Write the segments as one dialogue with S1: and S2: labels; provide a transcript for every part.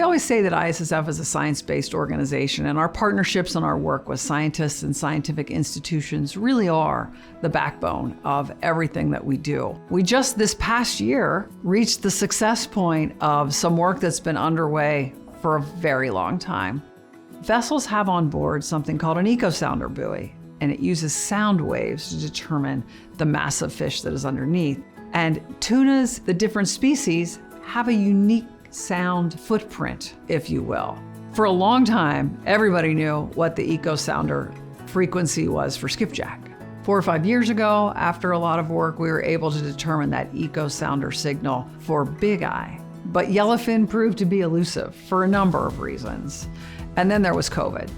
S1: We always say that ISSF is a science-based organization, and our partnerships and our work with scientists and scientific institutions really are the backbone of everything that we do. We just this past year reached the success point of some work that's been underway for a very long time. Vessels have on board something called an eco-sounder buoy, and it uses sound waves to determine the mass of fish that is underneath. And tunas, the different species, have a unique sound footprint, if you will. For a long time, everybody knew what the eco-sounder frequency was for skipjack. 4 or 5 years ago, after a lot of work, we were able to determine that eco-sounder signal for big eye. But yellowfin proved to be elusive for a number of reasons. And then there was COVID.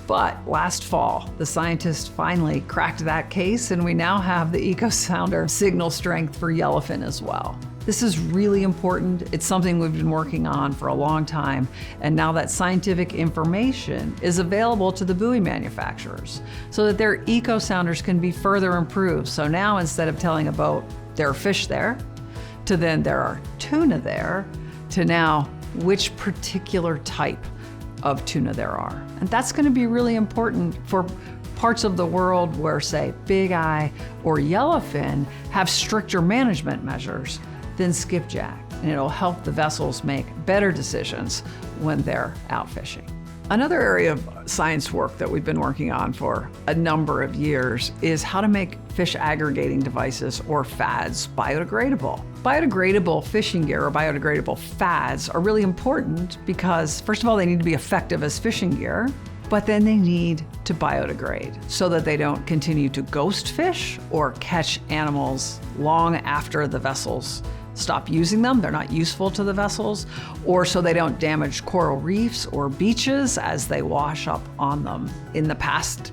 S1: But last fall, the scientists finally cracked that case, and we now have the eco-sounder signal strength for yellowfin as well. This is really important. It's something we've been working on for a long time, and now that scientific information is available to the buoy manufacturers so that their eco-sounders can be further improved. So now instead of telling a boat there are fish there, to then there are tuna there, to now which particular type of tuna there are. And that's going to be really important for parts of the world where, say, big eye or yellowfin have stricter management measures than skipjack, and it'll help the vessels make better decisions when they're out fishing. Another area of science work that we've been working on for a number of years is how to make fish aggregating devices, or FADs, biodegradable. Biodegradable fishing gear, or biodegradable FADs, are really important because, first of all, they need to be effective as fishing gear, but then they need to biodegrade so that they don't continue to ghost fish or catch animals long after the vessels stop using them, they're not useful to the vessels, or so they don't damage coral reefs or beaches as they wash up on them. In the past,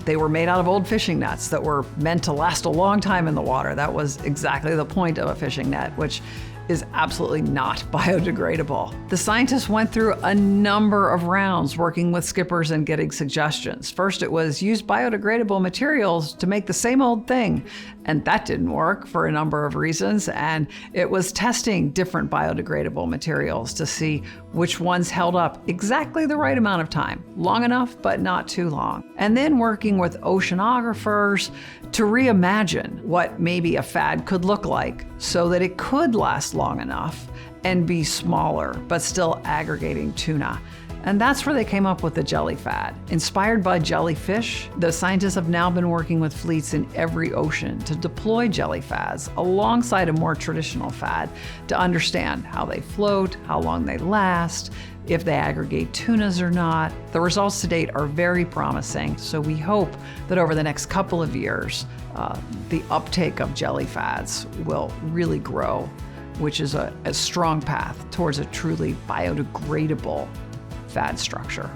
S1: they were made out of old fishing nets that were meant to last a long time in the water. That was exactly the point of a fishing net, which is absolutely not biodegradable. The scientists went through a number of rounds working with skippers and getting suggestions. First, it was use biodegradable materials to make the same old thing, and that didn't work for a number of reasons. And it was testing different biodegradable materials to see which ones held up exactly the right amount of time, long enough but not too long. And then working with oceanographers to reimagine what maybe a FAD could look like so that it could last long enough and be smaller, but still aggregating tuna. And that's where they came up with the jelly FAD. Inspired by jellyfish, the scientists have now been working with fleets in every ocean to deploy jelly FADs alongside a more traditional FAD to understand how they float, how long they last, if they aggregate tunas or not. The results to date are very promising, so we hope that over the next couple of years, the uptake of jelly FADs will really grow, which is a strong path towards a truly biodegradable FAD structure.